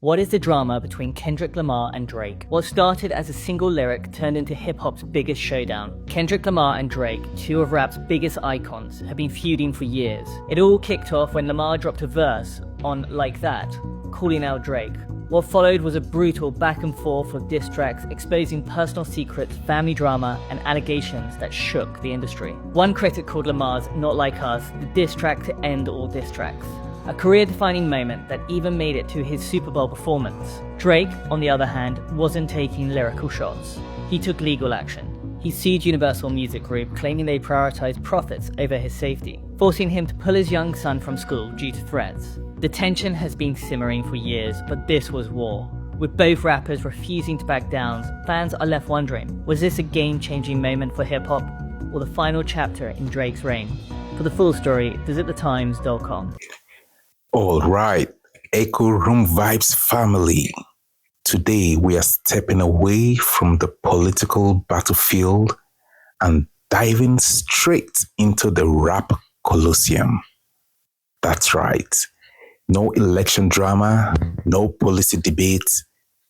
What is the drama between Kendrick Lamar and Drake? What started as a single lyric turned into hip-hop's biggest showdown. Kendrick Lamar and Drake, two of rap's biggest icons, have been feuding for years. It all kicked off when Lamar dropped a verse on Like That, calling out Drake. What followed was a brutal back and forth of diss tracks exposing personal secrets, family drama, and allegations that shook the industry. One critic called Lamar's Not Like Us the diss track to end all diss tracks. A career-defining moment that even made it to his Super Bowl performance. Drake, on the other hand, wasn't taking lyrical shots. He took legal action. He sued Universal Music Group, claiming they prioritized profits over his safety, forcing him to pull his young son from school due to threats. The tension has been simmering for years, but this was war. With both rappers refusing to back down, fans are left wondering, was this a game-changing moment for hip-hop, or the final chapter in Drake's reign? For the full story, visit thetimes.com. All right, Echo Room Vibes family. Today we are stepping away from the political battlefield and diving straight into the rap colosseum. That's right. No election drama, no policy debate,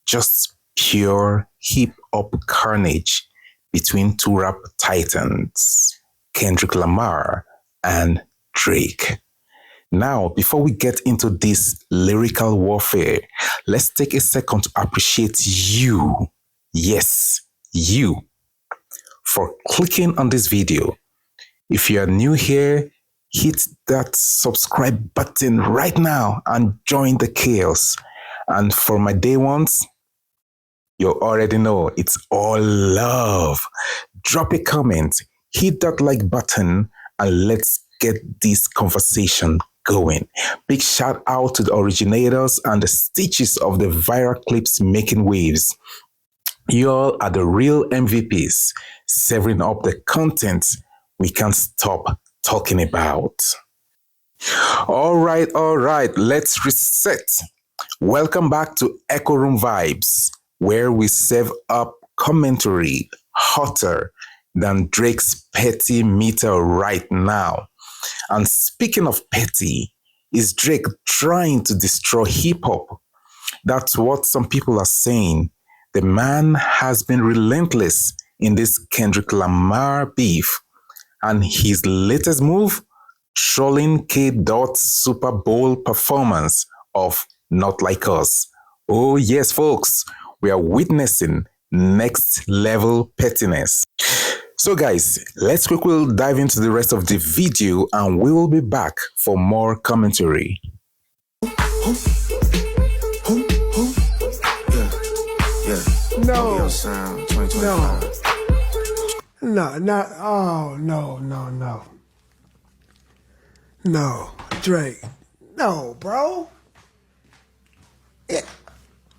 just pure hip-hop carnage between two rap titans, Kendrick Lamar and Drake. Now, before we get into this lyrical warfare, let's take a second to appreciate you, yes, you, for clicking on this video. If you are new here, hit that subscribe button right now and join the chaos. And for my day ones, you already know it's all love. Drop a comment, hit that like button, and let's get this conversation going. Big shout out to the originators and the stitches of the viral clips making waves. You all are the real MVPs, serving up the content we can't stop talking about. All right, let's reset. Welcome back to Echo Room Vibes, where we serve up commentary hotter than Drake's petty meter right now. And speaking of petty, is Drake trying to destroy hip-hop? That's what some people are saying. The man has been relentless in this Kendrick Lamar beef. And his latest move, trolling K. Dot's Super Bowl performance of Not Like Us. Oh yes, folks, we are witnessing next level pettiness. So guys, let's quickly dive into the rest of the video and we will be back for more commentary. No. No, Drake. No, bro.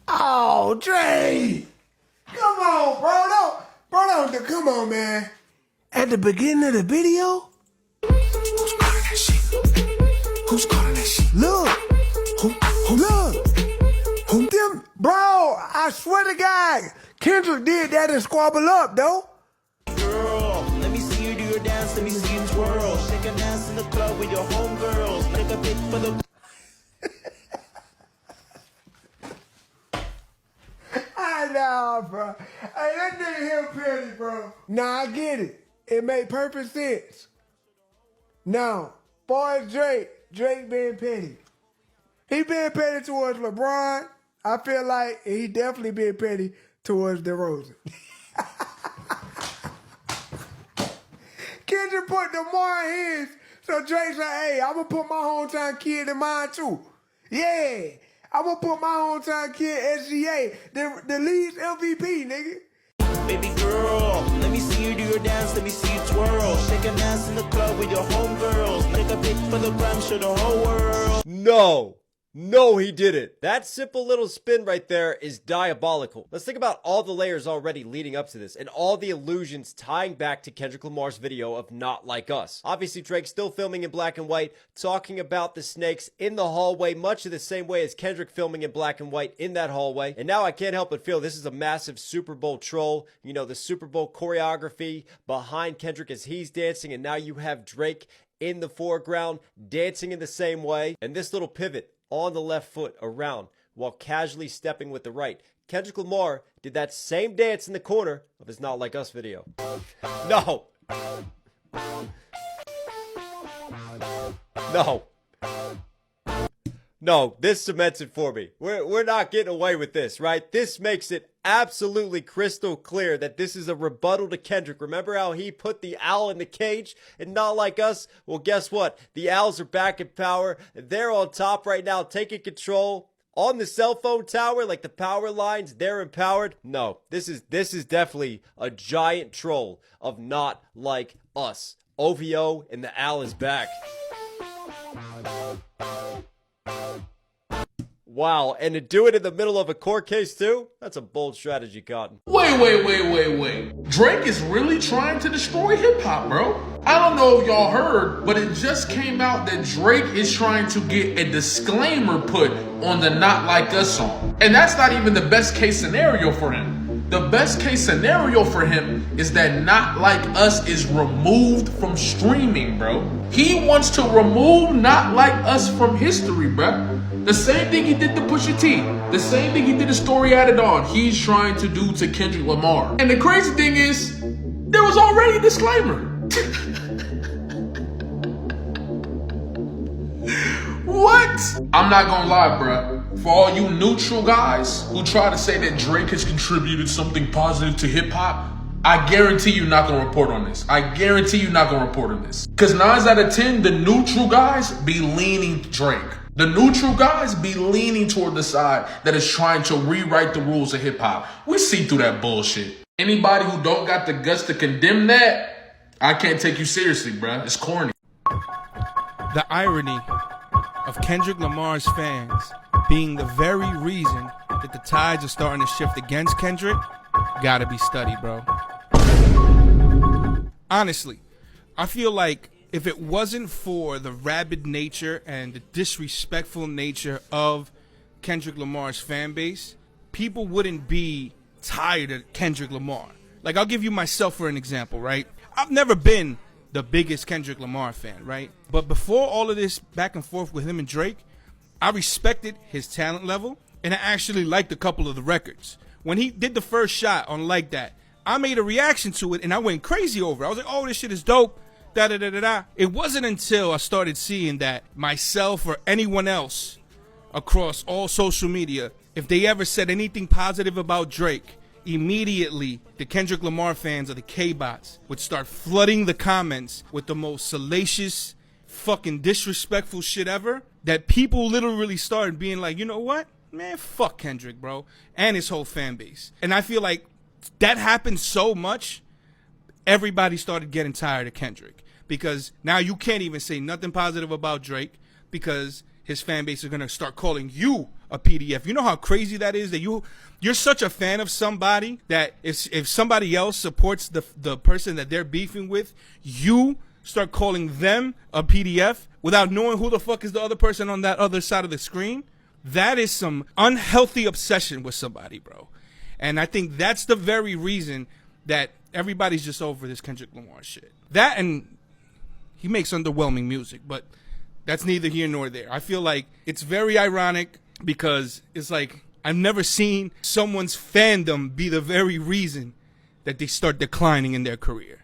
Oh, Drake. Come on, bro. Come on, man. At the beginning of the video? Who's calling that shit? Look. Look. Them, bro, I swear to God, Kendrick did that and squabble up, though. Girl, let me see you do your dance, let me see you twirl. Shake a dance in the club with your homegirls. Make a pic for the... I know, bro. Hey, that nigga here petty, bro. Nah, I get it. It made perfect sense. Now, far as Drake being petty. He being petty towards LeBron. I feel like he definitely being petty towards DeRozan. Kendrick put Lamar in his, so Drake's like, hey, I'm gonna put my hometown kid in mine too. Yeah, I'm gonna put my hometown kid SGA, the league's MVP, nigga. Baby girl, let me see you do your dance, let me see you twirl. Shake a dance in the club with your homegirls. Make a pic for the gram, show the whole world. No, he didn't. That simple little spin right there is diabolical. Let's think about all the layers already leading up to this and all the allusions tying back to Kendrick Lamar's video of Not Like Us. Obviously, Drake's still filming in black and white, talking about the snakes in the hallway, much of the same way as Kendrick filming in black and white in that hallway. And now I can't help but feel this is a massive Super Bowl troll. You know, the Super Bowl choreography behind Kendrick as he's dancing, and now you have Drake in the foreground dancing in the same way. And this little pivot on the left foot around while casually stepping with the right. Kendrick Lamar did that same dance in the corner of his Not Like Us video. No. No. No, this cements it for me. We're not getting away with this, right? This makes it absolutely crystal clear that this is a rebuttal to Kendrick. Remember how he put the owl in the cage and Not Like Us? Well, guess what? The owls are back in power. They're on top right now, taking control on the cell phone tower, like the power lines. They're empowered. No, this is definitely a giant troll of Not Like Us. OVO and the owl is back. Wow, and to do it in the middle of a court case too? That's a bold strategy, Cotton. Wait. Drake is really trying to destroy hip hop, bro. I don't know if y'all heard, but it just came out that Drake is trying to get a disclaimer put on the Not Like Us song. And that's not even the best case scenario for him. The best case scenario for him is that Not Like Us is removed from streaming, bro. He wants to remove Not Like Us from history, bro. The same thing he did to Pusha T. The same thing he did to Story Added On. He's trying to do to Kendrick Lamar. And the crazy thing is, there was already a disclaimer. What? I'm not gonna lie, bruh. For all you neutral guys who try to say that Drake has contributed something positive to hip hop, I guarantee you're not gonna report on this. I guarantee you're not gonna report on this. Because 9 out of 10, the neutral guys be leaning Drake. The neutral guys be leaning toward the side that is trying to rewrite the rules of hip hop. We see through that bullshit. Anybody who don't got the guts to condemn that, I can't take you seriously, bruh. It's corny. The irony of Kendrick Lamar's fans being the very reason that the tides are starting to shift against Kendrick gotta be studied, bro. Honestly, I feel like if it wasn't for the rabid nature and the disrespectful nature of Kendrick Lamar's fan base, people wouldn't be tired of Kendrick Lamar. Like, I'll give you myself for an example, right? I've never been the biggest Kendrick Lamar fan, right? But before all of this back and forth with him and Drake, I respected his talent level, and I actually liked a couple of the records. When he did the first shot on Like That, I made a reaction to it, and I went crazy over it. I was like, oh, this shit is dope. Da-da-da-da-da. It wasn't until I started seeing that myself or anyone else across all social media, if they ever said anything positive about Drake, immediately the Kendrick Lamar fans or the K-bots would start flooding the comments with the most salacious, fucking disrespectful shit ever, that people literally started being like, you know what? Man, fuck Kendrick, bro. And his whole fan base. And I feel like that happened so much, everybody started getting tired of Kendrick. Because now you can't even say nothing positive about Drake because his fan base is going to start calling you a PDF. You know how crazy that is? That you're such a fan of somebody that if somebody else supports the person that they're beefing with, you start calling them a PDF without knowing who the fuck is the other person on that other side of the screen. That is some unhealthy obsession with somebody, bro. And I think that's the very reason that everybody's just over this Kendrick Lamar shit. That, and he makes underwhelming music, but that's neither here nor there. I feel like it's very ironic because it's like I've never seen someone's fandom be the very reason that they start declining in their career.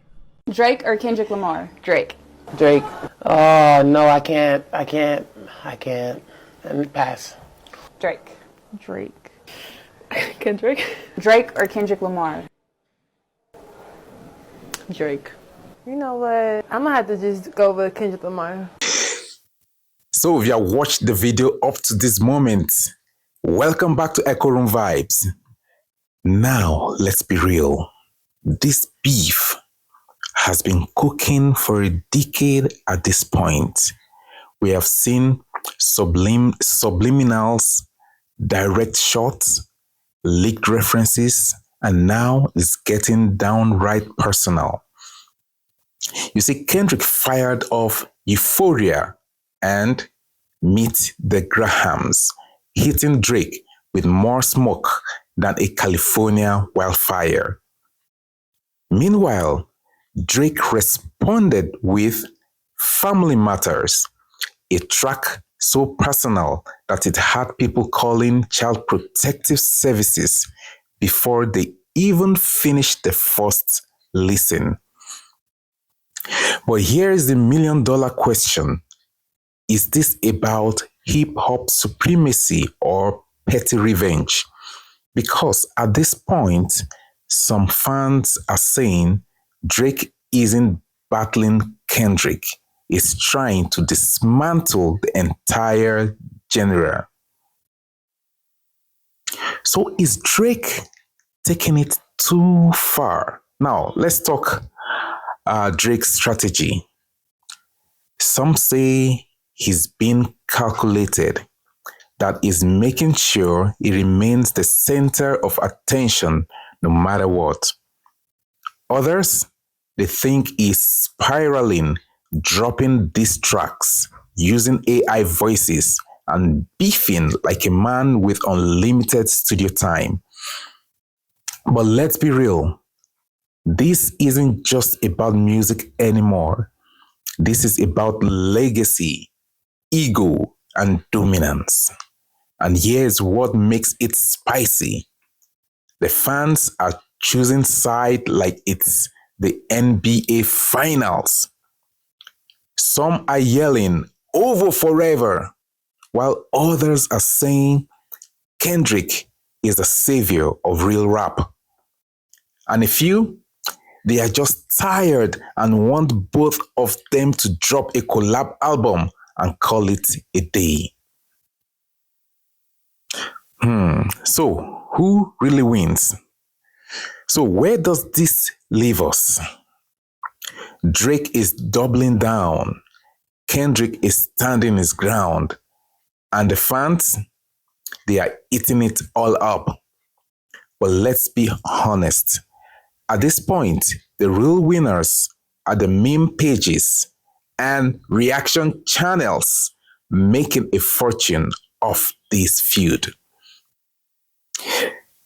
Drake or Kendrick Lamar? Drake. Oh, no, I can't. And pass. Drake. Kendrick. Drake or Kendrick Lamar? Drake. You know what? I'm gonna have to just go with Kendrick Lamar. So if you have watched the video up to this moment, welcome back to Echo Room Vibes. Now, let's be real. This beef has been cooking for a decade at this point. We have seen subliminals, direct shots, leaked references, and now it's getting downright personal. You see, Kendrick fired off Euphoria and Meet the Grahams, hitting Drake with more smoke than a California wildfire. Meanwhile, Drake responded with Family Matters, a track so personal that it had people calling Child Protective Services before they even finished the first listen. But here is the $1,000,000 question. Is this about hip hop supremacy or petty revenge? Because at this point, some fans are saying Drake isn't battling Kendrick, he's trying to dismantle the entire genre. So is Drake taking it too far? Now, let's talk Drake's strategy. Some say he's been calculated, that is making sure he remains the center of attention no matter what. Others, they think he's spiraling, dropping diss tracks, using AI voices, and beefing like a man with unlimited studio time. But let's be real, this isn't just about music anymore. This is about legacy, ego, and dominance. And here's what makes it spicy. The fans are choosing side like it's the NBA finals. Some are yelling over forever, while others are saying Kendrick is the savior of real rap. And a few, they are just tired and want both of them to drop a collab album and call it a day. So, who really wins? So, where does this leave us? Drake is doubling down. Kendrick is standing his ground. And the fans, they are eating it all up. But let's be honest. At this point, the real winners are the meme pages and reaction channels making a fortune off this feud.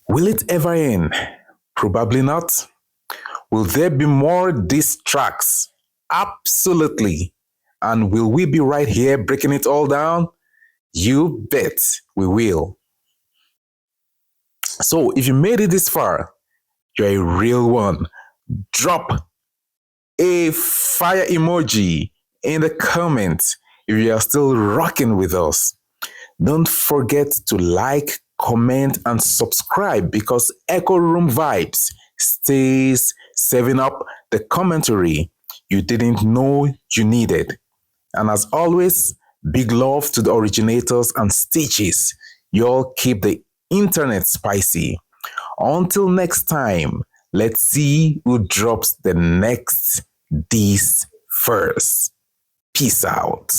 Will it ever end? Probably not. Will there be more diss tracks? Absolutely. And will we be right here breaking it all down? You bet we will. So if you made it this far, you're a real one. Drop a fire emoji in the comments if you are still rocking with us. Don't forget to like, comment, and subscribe because Echo Room Vibes stays serving up the commentary you didn't know you needed. And as always, big love to the originators and stitches. Y'all keep the internet spicy. Until next time, let's see who drops the next diss first. Peace out.